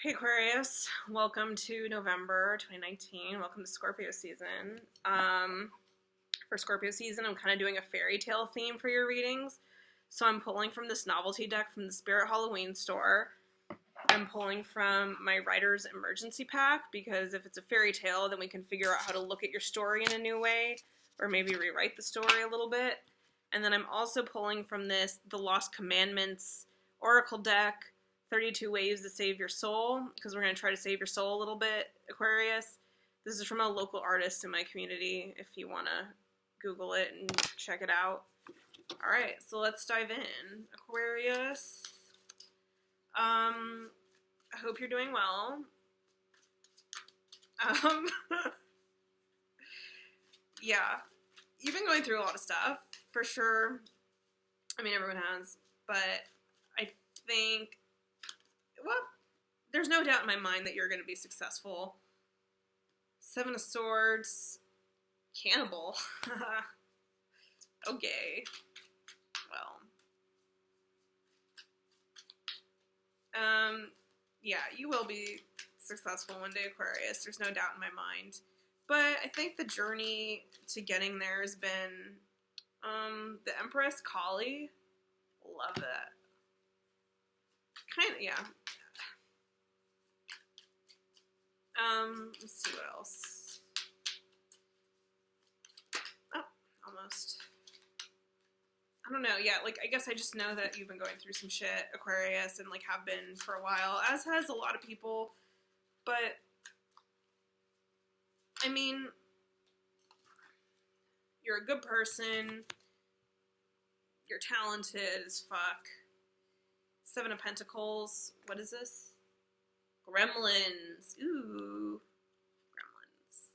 Hey Aquarius, welcome to November 2019. Welcome to Scorpio season. For Scorpio season, I'm kind of doing a fairy tale theme for your readings. So I'm pulling from this novelty deck from the Spirit Halloween store. I'm pulling from my Writer's Emergency Pack because if it's a fairy tale, then we can figure out how to look at your story in a new way or maybe rewrite the story a little bit. And then I'm also pulling from this The Lost Commandments Oracle deck, 32 Ways to Save Your Soul, because we're going to try to save your soul a little bit, Aquarius. This is from a local artist in my community, if you want to Google it and check it out. Alright, so let's dive in. Aquarius, I hope you're doing well. Yeah, you've been going through a lot of stuff, for sure. I mean, everyone has, but I think, well, there's no doubt in my mind that you're going to be successful. Seven of Swords, Cannibal. Okay. Well. Yeah, you will be successful one day, Aquarius. There's no doubt in my mind. But I think the journey to getting there has been, the Empress, Kali. Love that. Kind of, yeah. Let's see what else. Oh, almost. I don't know, yeah, like, I guess I just know that you've been going through some shit, Aquarius, and, like, have been for a while, as has a lot of people, but, I mean, you're a good person, you're talented as fuck. Seven of Pentacles, what is this? Gremlins, ooh, Gremlins.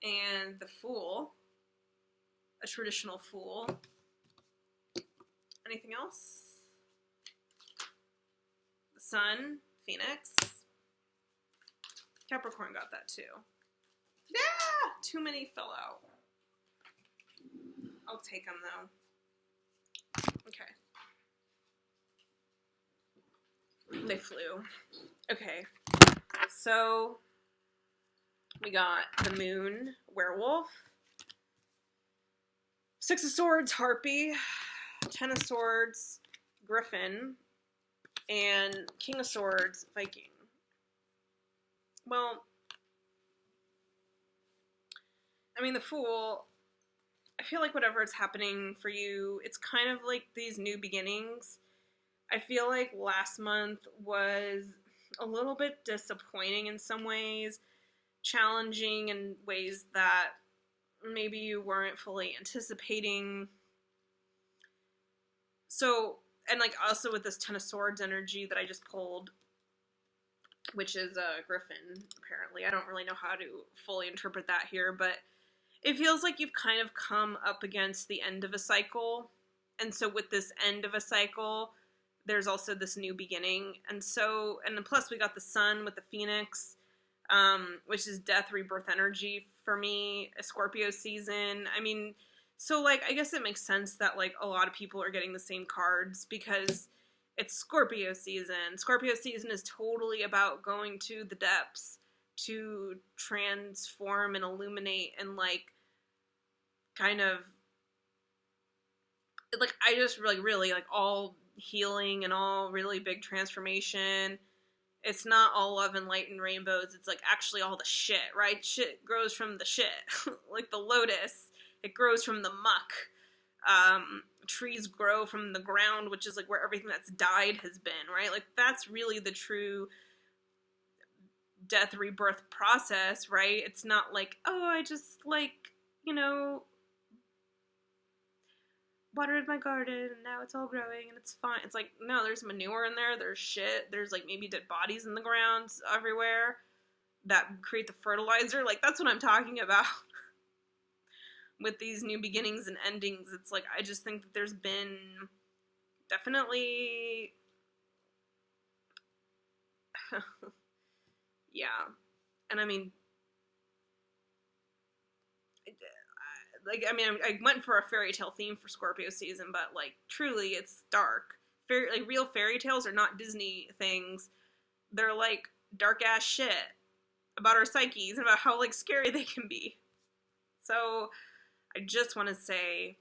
And the Fool. A traditional Fool. Anything else? The Sun, Phoenix. Capricorn got that too. Yeah! Too many fell out. I'll take them though. Okay. They flew. Okay. So, we got the Moon, Werewolf. Six of Swords, Harpy. Ten of Swords, Griffin. And King of Swords, Viking. Well, I mean, the Fool, I feel like whatever is happening for you, it's kind of like these new beginnings. I feel like last month was a little bit disappointing in some ways, challenging in ways that maybe you weren't fully anticipating. So, and like also with this Ten of Swords energy that I just pulled, which is a Griffin, apparently. I don't really know how to fully interpret that here, but it feels like you've kind of come up against the end of a cycle. And so with this end of a cycle, there's also this new beginning. And so, and then plus we got the Sun with the Phoenix, which is death, rebirth energy for me, a Scorpio season. I mean, so like, I guess it makes sense that like a lot of people are getting the same cards because it's Scorpio season. Scorpio season is totally about going to the depths to transform and illuminate and like kind of like, I just really like all healing and all really big transformation. It's not all love and light and rainbows. It's like actually all the shit, right? Shit grows from the shit. Like the lotus, it grows from the muck. Trees grow from the ground, which is like where everything that's died has been, right? Like that's really the true death rebirth process, right? It's not like, oh, I just like, you know, watered my garden and now it's all growing and it's fine. It's like, no, there's manure in there, there's shit, there's like maybe dead bodies in the ground everywhere that create the fertilizer. Like that's what I'm talking about. With these new beginnings and endings, it's like, I just think that there's been definitely, yeah, and I mean, like, I mean, I went for a fairy tale theme for Scorpio season, but, like, truly, it's dark. Like, real fairy tales are not Disney things. they're like dark ass shit about our psyches and about how like scary they can be. So I just want to say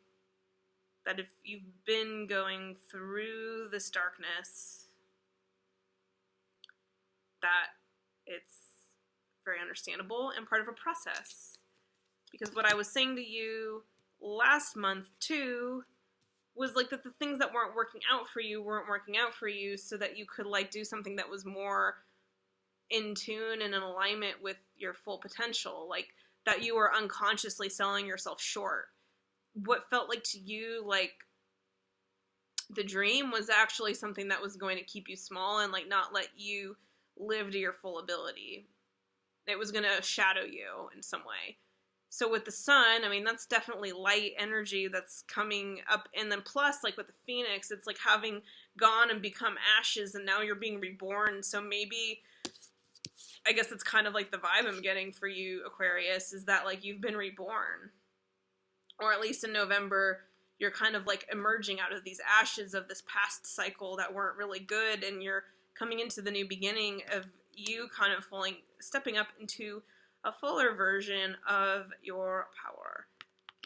that if you've been going through this darkness, that it's very understandable and part of a process. Because what I was saying to you last month too was like that the things that weren't working out for you so that you could like do something that was more in tune and in alignment with your full potential, like that you were unconsciously selling yourself short. What felt like to you like the dream was actually something that was going to keep you small and like not let you live to your full ability. It was going to shadow you in some way. So with the sun, I mean, that's definitely light energy that's coming up. And then plus, like with the phoenix, it's like having gone and become ashes and now you're being reborn. So maybe, I guess it's kind of like the vibe I'm getting for you, Aquarius, is that like you've been reborn. Or at least in November, you're kind of like emerging out of these ashes of this past cycle that weren't really good. And you're coming into the new beginning of you kind of stepping up into a fuller version of your power.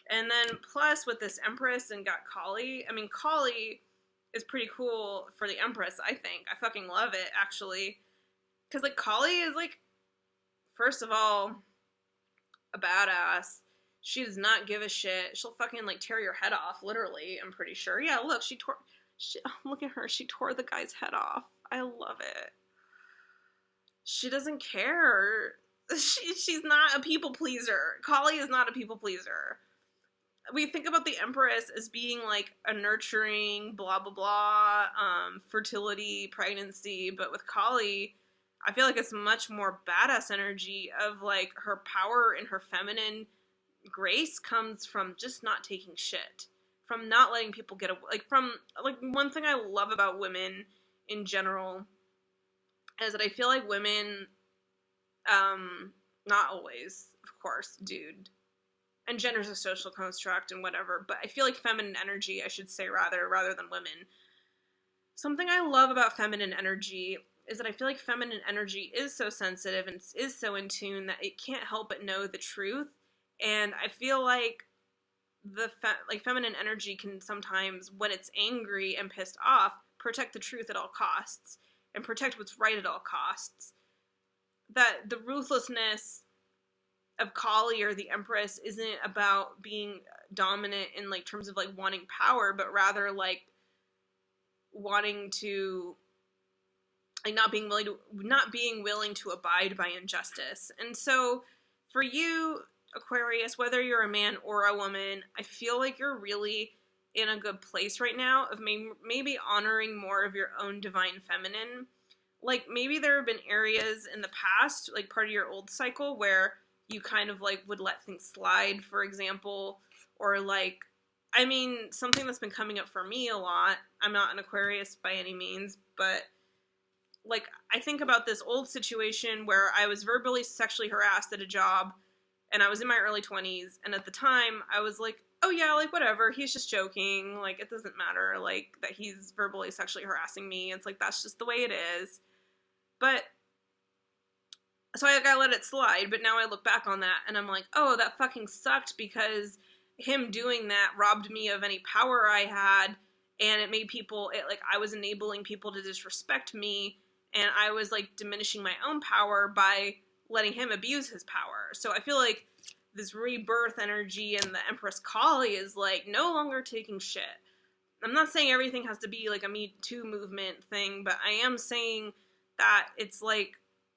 And then plus with this Empress and got Kali, I mean, Kali is pretty cool for the Empress, I think. I fucking love it, actually. Because, like, Kali is, like, first of all, a badass. She does not give a shit. She'll fucking, like, tear your head off, literally, I'm pretty sure. Yeah, look, look at her. She tore the guy's head off. I love it. She doesn't care. She's not a people pleaser. Kali is not a people pleaser. We think about the Empress as being like a nurturing, blah, blah, blah, fertility, pregnancy. But with Kali, I feel like it's much more badass energy of like her power and her feminine grace comes from just not taking shit. From not letting people get away. Like one thing I love about women in general is that I feel like women, not always, of course, dude. And gender's a social construct and whatever, but I feel like feminine energy, I should say rather than women. Something I love about feminine energy is that I feel like feminine energy is so sensitive and is so in tune that it can't help but know the truth. And I feel like feminine energy can sometimes, when it's angry and pissed off, protect the truth at all costs and protect what's right at all costs. That the ruthlessness of Kali or the Empress isn't about being dominant in like terms of like wanting power, but rather like wanting to like not being willing to abide by injustice. And so for you, Aquarius, whether you're a man or a woman, I feel like you're really in a good place right now of maybe honoring more of your own divine feminine. Like, maybe there have been areas in the past, like part of your old cycle, where you kind of, like, would let things slide, for example, or, like, I mean, something that's been coming up for me a lot, I'm not an Aquarius by any means, but, like, I think about this old situation where I was verbally sexually harassed at a job, and I was in my early 20s, and at the time, I was like, oh yeah, like, whatever, he's just joking, like, it doesn't matter, like, that he's verbally sexually harassing me, it's like, that's just the way it is. But, so I let it slide, but now I look back on that, and I'm like, oh, that fucking sucked, because him doing that robbed me of any power I had, and it made I was enabling people to disrespect me, and I was, like, diminishing my own power by letting him abuse his power. So I feel like this rebirth energy and the Empress Kali is, like, no longer taking shit. I'm not saying everything has to be, like, a Me Too movement thing, but I am saying that it's, like,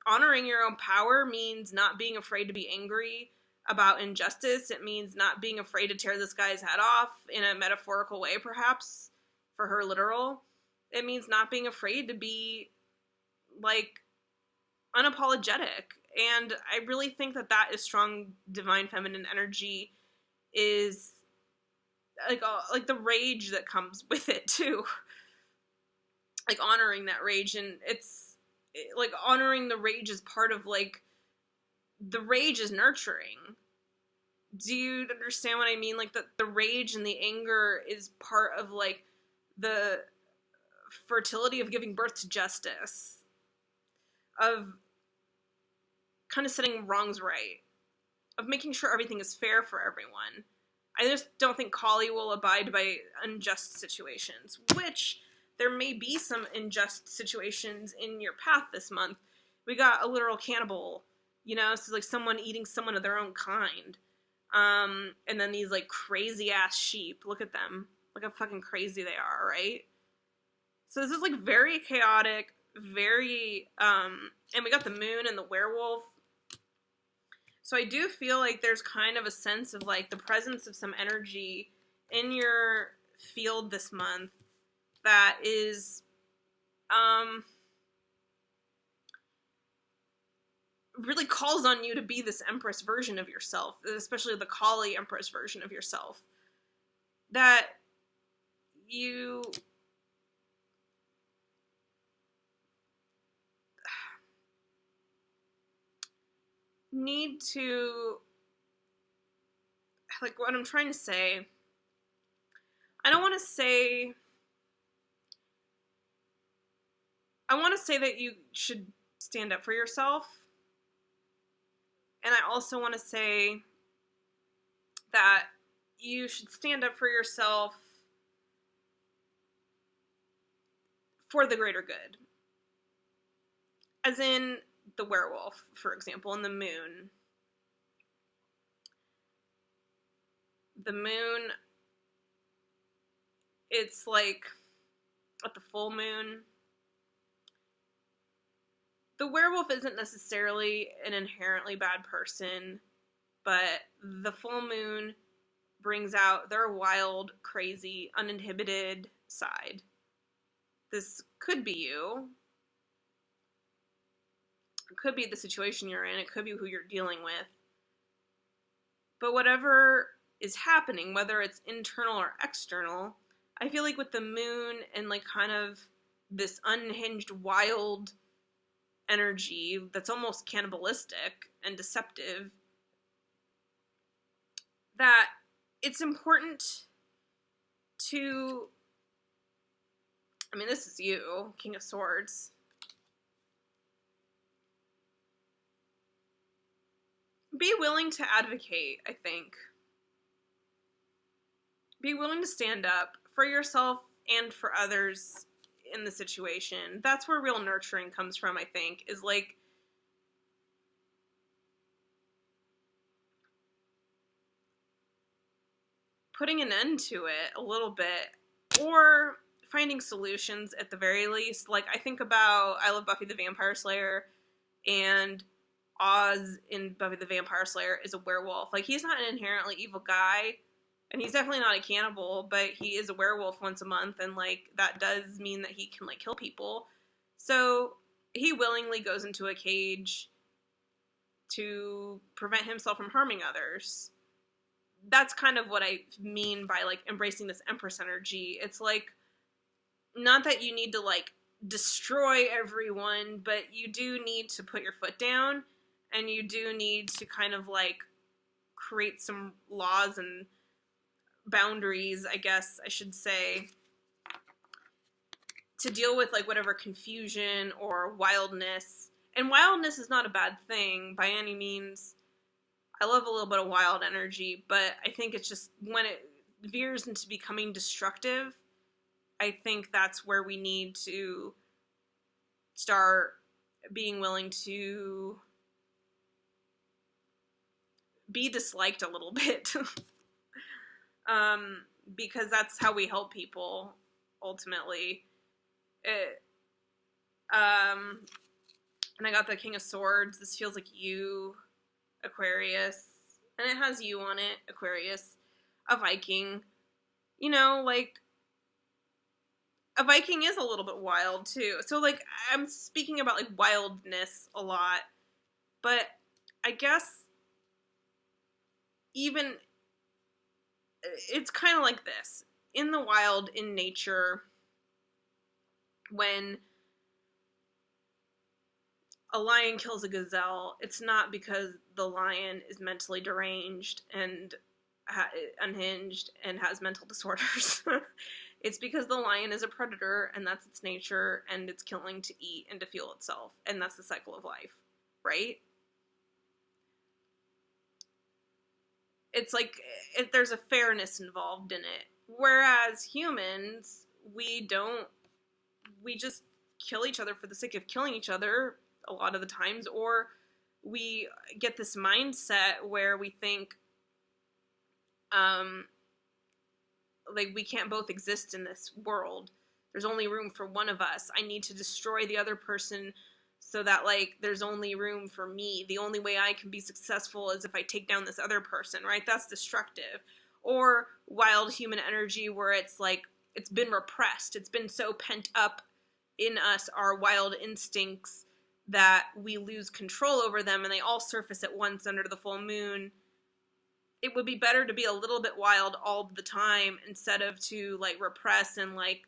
honoring your own power means not being afraid to be angry about injustice. It means not being afraid to tear this guy's head off in a metaphorical way, perhaps, for her literal. It means not being afraid to be, like, unapologetic. And I really think that that is strong divine feminine energy, is like the rage that comes with it too. Like honoring that rage, and it's like honoring the rage is part of like the rage is nurturing. Do you understand what I mean? Like the rage and the anger is part of like the fertility of giving birth to justice. of kind of setting wrongs right, of making sure everything is fair for everyone. I just don't think Kali will abide by unjust situations, which there may be some unjust situations in your path this month. We got a literal cannibal, you know, so like someone eating someone of their own kind. And then these like crazy ass sheep, look at them, look how fucking crazy they are, right? So this is like very chaotic, very, and we got the moon and the werewolf. So I do feel like there's kind of a sense of like the presence of some energy in your field this month that is really calls on you to be this Empress version of yourself, especially the Kali Empress version of yourself. That you need to, like, what I'm trying to say, I want to say that you should stand up for yourself, and I also want to say that you should stand up for yourself for the greater good. As in the werewolf, for example, and the moon. The moon, it's like at the full moon. The werewolf isn't necessarily an inherently bad person, but the full moon brings out their wild, crazy, uninhibited side. This could be you. It could be the situation you're in. It could be who you're dealing with. But whatever is happening, whether it's internal or external, I feel like with the moon and like kind of this unhinged, wild energy that's almost cannibalistic and deceptive, that it's important to, I mean, this is you, King of Swords. Be willing to advocate, I think. Be willing to stand up for yourself and for others in the situation. That's where real nurturing comes from, I think, is like putting an end to it a little bit, or finding solutions at the very least. Like, I think about, I love Buffy the Vampire Slayer, and Oz in Buffy the Vampire Slayer is a werewolf. Like, he's not an inherently evil guy, and he's definitely not a cannibal, but he is a werewolf once a month, and, like, that does mean that he can, like, kill people. So he willingly goes into a cage to prevent himself from harming others. That's kind of what I mean by, like, embracing this Empress energy. It's, like, not that you need to, like, destroy everyone, but you do need to put your foot down, and you do need to kind of, like, create some laws and boundaries, I guess I should say, to deal with, like, whatever confusion or wildness. And wildness is not a bad thing by any means. I love a little bit of wild energy, but I think it's just when it veers into becoming destructive, I think that's where we need to start being willing to be disliked a little bit. Because that's how we help people, ultimately. And I got the King of Swords. This feels like you, Aquarius. And it has you on it, Aquarius. A Viking. You know, like, a Viking is a little bit wild, too. So, like, I'm speaking about, like, wildness a lot. But I guess even, it's kind of like this. In the wild, in nature, when a lion kills a gazelle, it's not because the lion is mentally deranged and unhinged and has mental disorders. It's because the lion is a predator, and that's its nature, and it's killing to eat and to fuel itself, and that's the cycle of life, right? It's like there's a fairness involved in it. Whereas humans, we just kill each other for the sake of killing each other a lot of the times, or we get this mindset where we think, like, we can't both exist in this world. There's only room for one of us. I need to destroy the other person so that, like, there's only room for me. The only way I can be successful is if I take down this other person, right? That's destructive. Or wild human energy, where it's like, it's been repressed. It's been so pent up in us, our wild instincts, that we lose control over them, and they all surface at once under the full moon. It would be better to be a little bit wild all the time instead of to, like, repress and, like,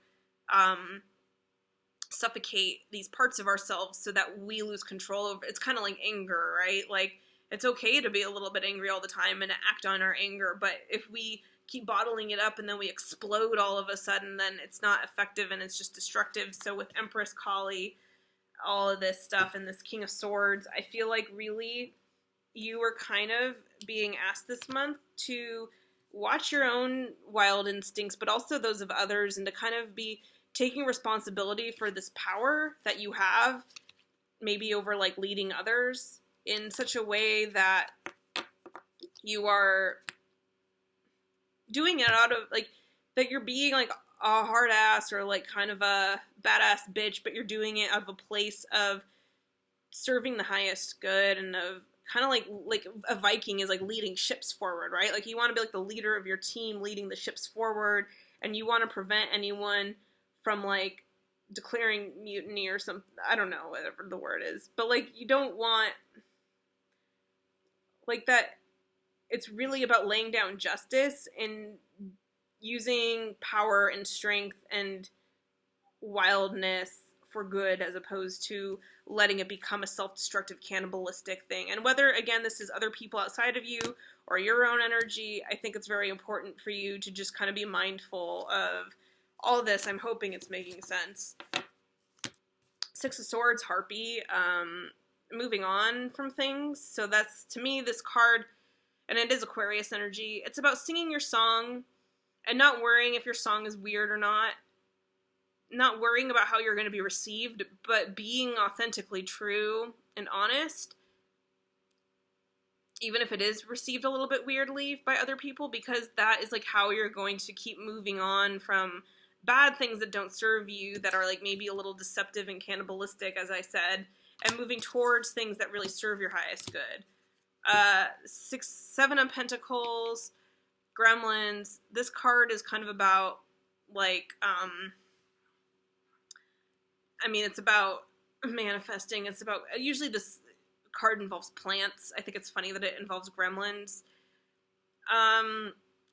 suffocate these parts of ourselves so that we lose control over. It's kind of like anger, right? Like, it's okay to be a little bit angry all the time and to act on our anger, but if we keep bottling it up and then we explode all of a sudden, then it's not effective and it's just destructive. So with Empress Kali, all of this stuff, and this King of Swords, I feel like really you were kind of being asked this month to watch your own wild instincts, but also those of others, and to kind of be taking responsibility for this power that you have, maybe over, like, leading others in such a way that you are doing it out of, like, that you're being, like, a hard ass or, like, kind of a badass bitch, but you're doing it out of a place of serving the highest good, and of kind of like a Viking is, like, leading ships forward, right? Like, you want to be, like, the leader of your team, leading the ships forward, and you want to prevent anyone from, like, declaring mutiny or some, I don't know, whatever the word is, but, like, you don't want, like, that. It's really about laying down justice and using power and strength and wildness for good, as opposed to letting it become a self-destructive, cannibalistic thing. And whether, again, this is other people outside of you or your own energy, I think it's very important for you to just kind of be mindful of all this. I'm hoping it's making sense. Six of Swords, Harpy, moving on from things. So that's, to me, this card, and it is Aquarius energy. It's about singing your song and not worrying if your song is weird or not. Not worrying about how you're going to be received, but being authentically true and honest, even if it is received a little bit weirdly by other people, because that is, like, how you're going to keep moving on from bad things that don't serve you, that are, like, maybe a little deceptive and cannibalistic, as I said, and moving towards things that really serve your highest good. Seven of Pentacles, Gremlins. This card is kind of about, like, I mean, it's about manifesting. It's about, usually this card involves plants. I think it's funny that it involves gremlins.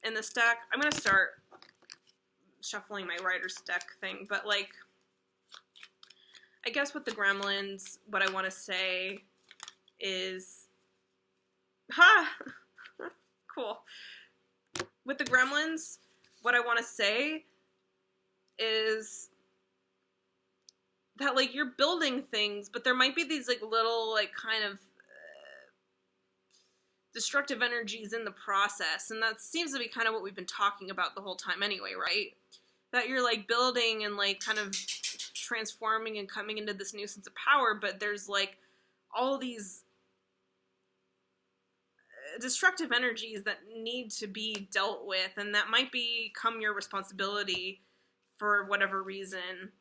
In this deck, I'm going to start shuffling my writer's deck thing, but, like, I guess with the gremlins, what I want to say is, cool. With the gremlins, what I want to say is that, like, you're building things, but there might be these, like, little, like, kind of destructive energies in the process, and that seems to be kind of what we've been talking about the whole time anyway, right? That you're, like, building and, like, kind of transforming and coming into this new sense of power, but there's, like, all these destructive energies that need to be dealt with, and that might become your responsibility for whatever reason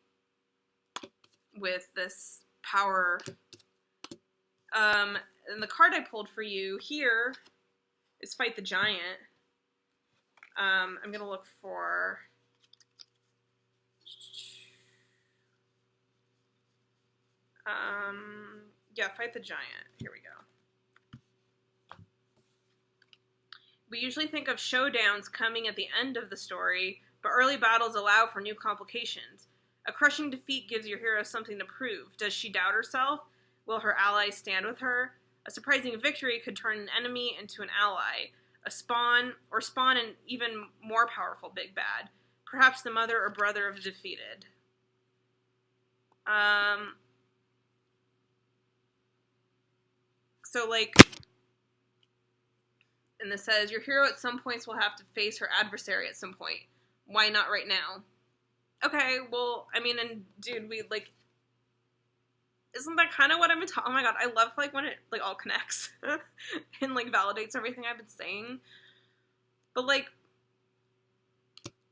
with this power. And the card I pulled for you here is Fight the Giant. I'm going to look for... yeah, Fight the Giant. Here we go. We usually think of showdowns coming at the end of the story, but early battles allow for new complications. A crushing defeat gives your hero something to prove. Does she doubt herself? Will her allies stand with her? A surprising victory could turn an enemy into an ally, spawn an even more powerful big bad. perhaps the mother or brother of the defeated. So, like, and this says, your hero at some points will have to face her adversary at some point. Why not right now? Okay, well, I mean, and dude, we, like, isn't that kind of what I've been talking? Oh my god, I love, like, when it, like, all connects and, like, validates everything I've been saying. But, like,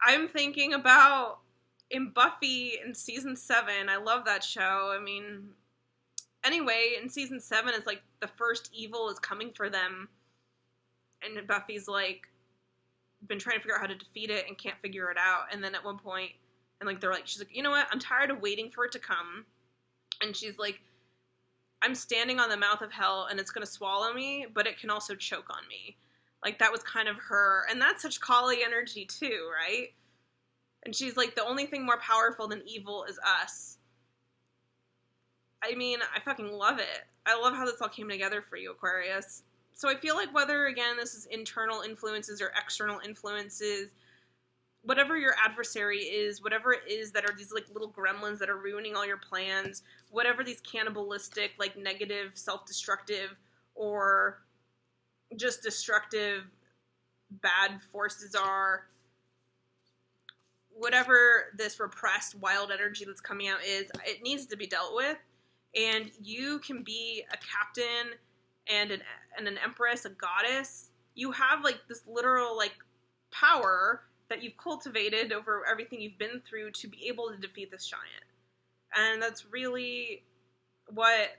I'm thinking about in Buffy in season 7, I love that show. I mean, anyway, in season 7, it's like the first evil is coming for them. And Buffy's like, been trying to figure out how to defeat it and can't figure it out. And then at one point, and like, they're like, she's like, you know what? I'm tired of waiting for it to come. And she's like, I'm standing on the mouth of hell and it's going to swallow me, but it can also choke on me. Like, that was kind of her. And that's such Kali energy too, right? And she's like, the only thing more powerful than evil is us. I mean, I fucking love it. I love how this all came together for you, Aquarius. So I feel like whether, again, this is internal influences or external influences, whatever your adversary is, whatever it is that are these, like, little gremlins that are ruining all your plans, whatever these cannibalistic, like, negative, self-destructive, or just destructive, bad forces are, whatever this repressed wild energy that's coming out is, it needs to be dealt with. And you can be a captain and an empress, a goddess. You have, like, this literal, like, power that you've cultivated over everything you've been through to be able to defeat this giant. And that's really what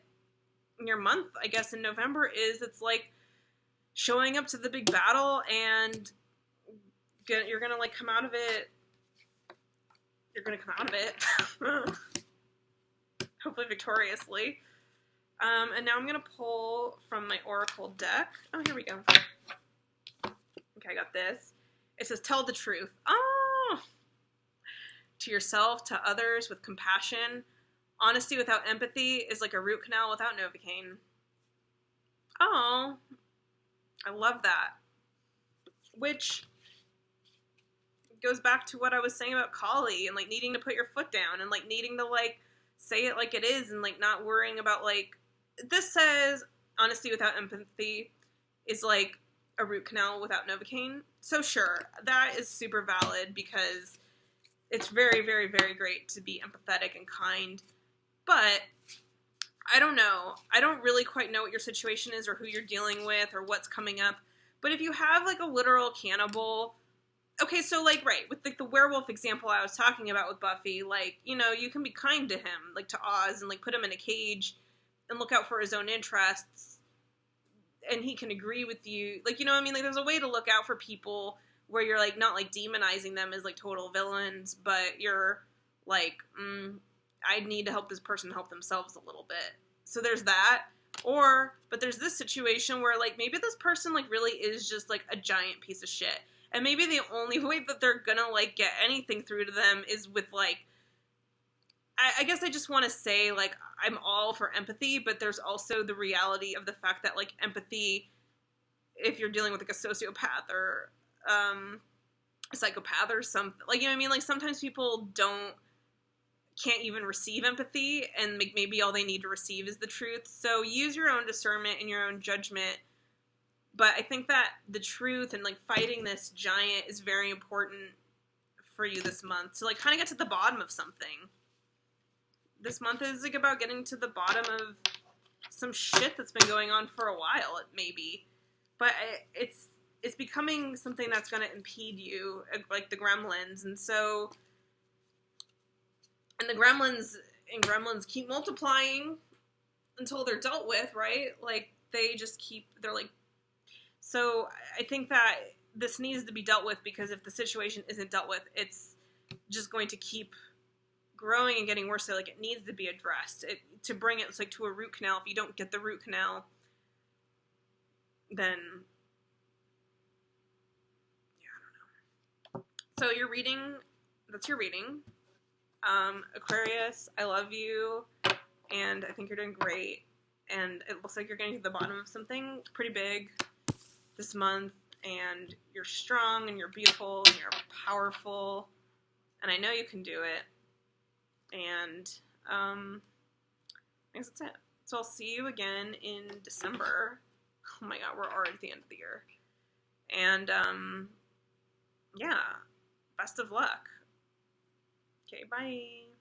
your month, I guess, in November is. It's like showing up to the big battle, and you're gonna, like, come out of it. You're gonna come out of it. Hopefully victoriously. And now I'm gonna pull from my Oracle deck. Oh, here we go. Okay, I got this. It says, tell the truth. Oh! To yourself, to others, with compassion. Honesty without empathy is like a root canal without Novocaine. Oh. I love that. Which goes back to what I was saying about Kali and, like, needing to put your foot down and, like, needing to, like, say it like it is and, like, not worrying about, like, this says honesty without empathy is like a root canal without Novocaine. So sure, that is super valid because it's very, very, very great to be empathetic and kind. But I don't know. I don't really quite know what your situation is or who you're dealing with or what's coming up. But if you have, like, a literal cannibal, okay, so, like, right, with, like, the werewolf example I was talking about with Buffy, like, you know, you can be kind to him, like, to Oz, and, like, put him in a cage and look out for his own interests, and he can agree with you. Like, you know what I mean? Like, there's a way to look out for people where you're, like, not, like, demonizing them as, like, total villains, but you're, like, I need to help this person help themselves a little bit. So there's that. But there's this situation where, like, maybe this person, like, really is just, like, a giant piece of shit. And maybe the only way that they're gonna, like, get anything through to them is with, like, I guess I just want to say, like, I'm all for empathy, but there's also the reality of the fact that, like, empathy, if you're dealing with, like, a sociopath or a psychopath or something, like, you know what I mean? Like, sometimes people can't even receive empathy, and maybe all they need to receive is the truth. So use your own discernment and your own judgment. But I think that the truth and, like, fighting this giant is very important for you this month. To, like, kind of get to the bottom of something. This month is, like, about getting to the bottom of some shit that's been going on for a while, maybe. But it's becoming something that's going to impede you, like the gremlins. And so, and the gremlins keep multiplying until they're dealt with, right? Like, they're like, so I think that this needs to be dealt with, because if the situation isn't dealt with, it's just going to keep growing and getting worse. So, like, it needs to be addressed. To bring it, like, to a root canal. If you don't get the root canal, then, yeah, I don't know. So your reading, that's your reading. Aquarius, I love you, and I think you're doing great, and it looks like you're getting to the bottom of something pretty big this month, and you're strong, and you're beautiful, and you're powerful, and I know you can do it. And I guess that's it. So I'll see you again in December. Oh my god, we're already at the end of the year. And yeah, best of luck. Okay, bye.